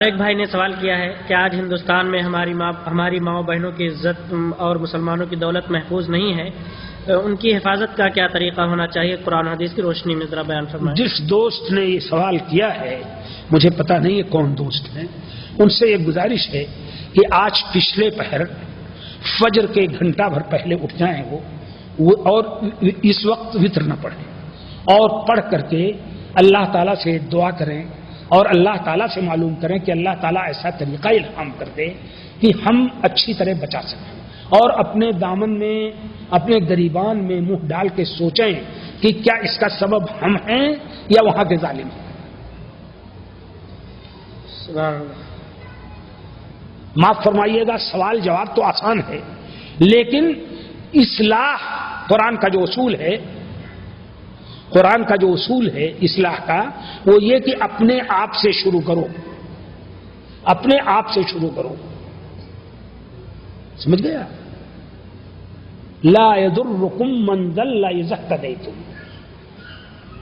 ایک بھائی نے سوال کیا ہے کہ آج ہندوستان میں ہماری ماؤں بہنوں کی عزت اور مسلمانوں کی دولت محفوظ نہیں ہے، ان کی حفاظت کا کیا طریقہ ہونا چاہیے؟ قرآن حدیث کی روشنی میں ذرا بیان فرمائیں۔ جس دوست نے یہ سوال کیا ہے، مجھے پتہ نہیں ہے کون دوست ہے، ان سے یہ گزارش ہے کہ آج پچھلے پہر فجر کے گھنٹہ بھر پہلے اٹھ جائیں وہ اور اس وقت وتر نہ پڑھیں اور پڑھ کر کے اللہ تعالیٰ سے دعا کریں اور اللہ تعالیٰ سے معلوم کریں کہ اللہ تعالیٰ ایسا طریقہ الہام کر دے کہ ہم اچھی طرح بچا سکیں، اور اپنے دامن میں اپنے گریبان میں منہ ڈال کے سوچیں کہ کیا اس کا سبب ہم ہیں یا وہاں کے ظالم ہیں۔ معاف فرمائیے گا، سوال جواب تو آسان ہے، لیکن اصلاح قرآن کا جو اصول ہے اصلاح کا، وہ یہ کہ اپنے آپ سے شروع کرو، اپنے آپ سے شروع کرو، سمجھ گیا؟ لا يضركم من ضل اذا اهتديتم،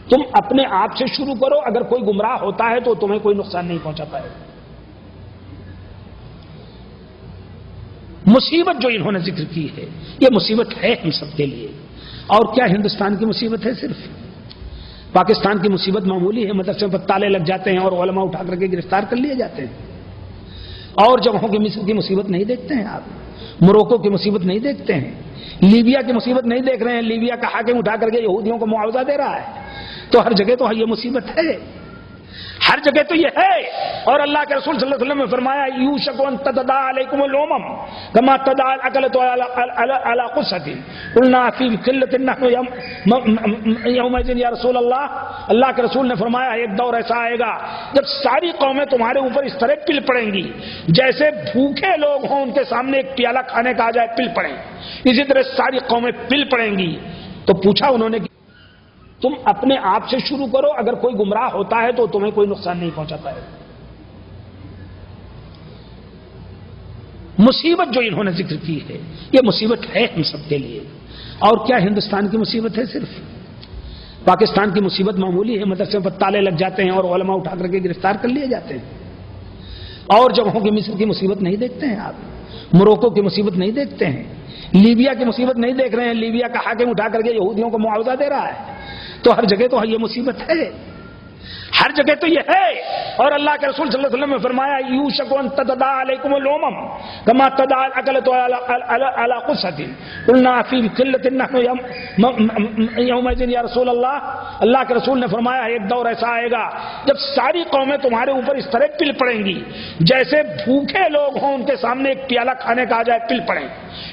تم اپنے آپ سے شروع کرو، اگر کوئی گمراہ ہوتا ہے تو تمہیں کوئی نقصان نہیں پہنچا پائے۔ مصیبت جو انہوں نے ذکر کی ہے، یہ مصیبت ہے ہم سب کے لیے، اور کیا ہندوستان کی مصیبت ہے؟ صرف پاکستان کی مصیبت معمولی ہے، مدرسے پر تالے لگ جاتے ہیں اور علماء اٹھا کر کے گرفتار کر لیے جاتے ہیں، اور جگہوں کی مصر کی مصیبت نہیں دیکھتے ہیں آپ، موروکو کی مصیبت نہیں دیکھتے ہیں، لیبیا کی مصیبت نہیں دیکھ رہے ہیں، لیبیا کا حاکم اٹھا کر کے یہودیوں کو معاوضہ دے رہا ہے، تو ہر جگہ تو یہ مصیبت ہے، ہر جگہ تو یہ ہے۔ اور اللہ کے رسول صلی اللہ علیہ وسلم نے فرمایا یوشک ان تتداعی علیکم الامم کما تداعی الاکلۃ علی قصۃ قلنا فی قلۃ نحن یومئذ یا رسول اللہ، اللہ کے رسول نے فرمایا ایک دور ایسا آئے گا جب ساری قومیں تمہارے اوپر اس طرح پل پڑیں گی جیسے بھوکے لوگ ہوں ان کے سامنے ایک پیالہ کھانے کا آ جائے پل پڑیں، اسی طرح ساری قومیں پل پڑیں گی۔ تو پوچھا انہوں نے کہ تم اپنے آپ سے شروع کرو، اگر کوئی گمراہ ہوتا ہے تو تمہیں کوئی نقصان نہیں پہنچا پائے۔ مصیبت جو انہوں نے ذکر کی ہے، یہ مصیبت ہے ہم سب کے لیے، اور کیا ہندوستان کی مصیبت ہے؟ صرف پاکستان کی مصیبت معمولی ہے، مدرسے پر تالے لگ جاتے ہیں اور علماء اٹھا کر کے گرفتار کر لیے جاتے ہیں، اور جگہوں کی مصر کی مصیبت نہیں دیکھتے ہیں آپ، موروکو کی مصیبت نہیں دیکھتے ہیں، لیبیا کی مصیبت نہیں دیکھ رہے ہیں، لیبیا کا حاکم اٹھا کر کے یہودیوں کو معاوضہ دے رہا ہے، تو ہر جگہ تو یہ مصیبت ہے، ہر جگہ تو یہ ہے۔ اور اللہ کے رسول صلی اللہ علیہ وسلم نے فرمایا یوشک ان تتداعی علیکم الامم کما تداعی الاکلۃ علی قصۃ قلنا فی قلۃ نحن یومئذ یا رسول اللہ، اللہ کے رسول نے فرمایا ایک دور ایسا آئے گا جب ساری قومیں تمہارے اوپر اس طرح پل پڑیں گی جیسے بھوکے لوگ ہوں ان کے سامنے ایک پیالہ کھانے کا آ جائے پل پڑیں،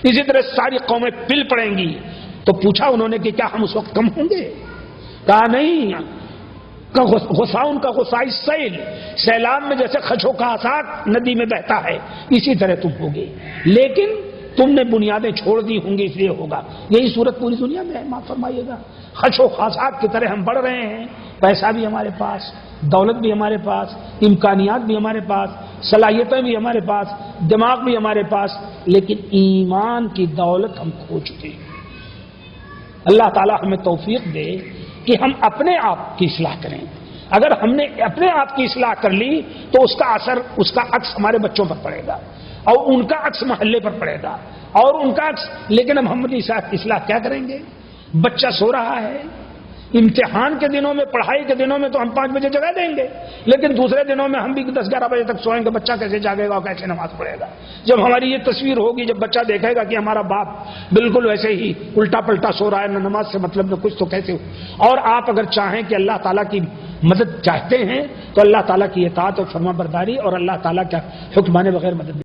اسی طرح ساری قومیں پل پڑیں گی۔ تو پوچھا انہوں نے کہ کیا ہم اس وقت کم ہوں گے؟ کہا نہیں، غصاؤن کا غصائی سیل، سیلاب میں جیسے خشو کا آسات ندی میں بہتا ہے اسی طرح تم ہوگے، لیکن تم نے بنیادیں چھوڑ دی ہوں گی، اس لیے ہوگا۔ یہی صورت پوری دنیا میں ہے، معاف فرمائیے گا، خشو خاصات کی طرح ہم بڑھ رہے ہیں، پیسہ بھی ہمارے پاس، دولت بھی ہمارے پاس، امکانیات بھی ہمارے پاس، صلاحیتیں بھی ہمارے پاس، دماغ بھی ہمارے پاس، لیکن ایمان کی دولت ہم کھو چکے ہیں۔ اللہ تعالیٰ ہمیں توفیق دے کہ ہم اپنے آپ کی اصلاح کریں، اگر ہم نے اپنے آپ کی اصلاح کر لی تو اس کا اثر، اس کا عکس ہمارے بچوں پر پڑے گا، اور ان کا عکس محلے پر پڑے گا، اور ان کا عکس۔ لیکن ہم اپنی اصلاح کیا کریں گے؟ بچہ سو رہا ہے، امتحان کے دنوں میں، پڑھائی کے دنوں میں تو ہم 5 بجے جگا دیں گے، لیکن دوسرے دنوں میں ہم بھی 10-11 بجے تک سوئیں گے، بچہ کیسے جاگے گا اور کیسے نماز پڑھے گا؟ جب ہماری یہ تصویر ہوگی، جب بچہ دیکھے گا کہ ہمارا باپ بالکل ویسے ہی الٹا پلٹا سو رہا ہے، نہ نماز سے مطلب نہ کچھ، تو کیسے ہو؟ اور آپ اگر چاہیں کہ اللہ تعالیٰ کی مدد چاہتے ہیں تو اللہ تعالیٰ کی اطاعت اور فرما برداری اور اللہ تعالیٰ کا حکم مانے بغیر مدد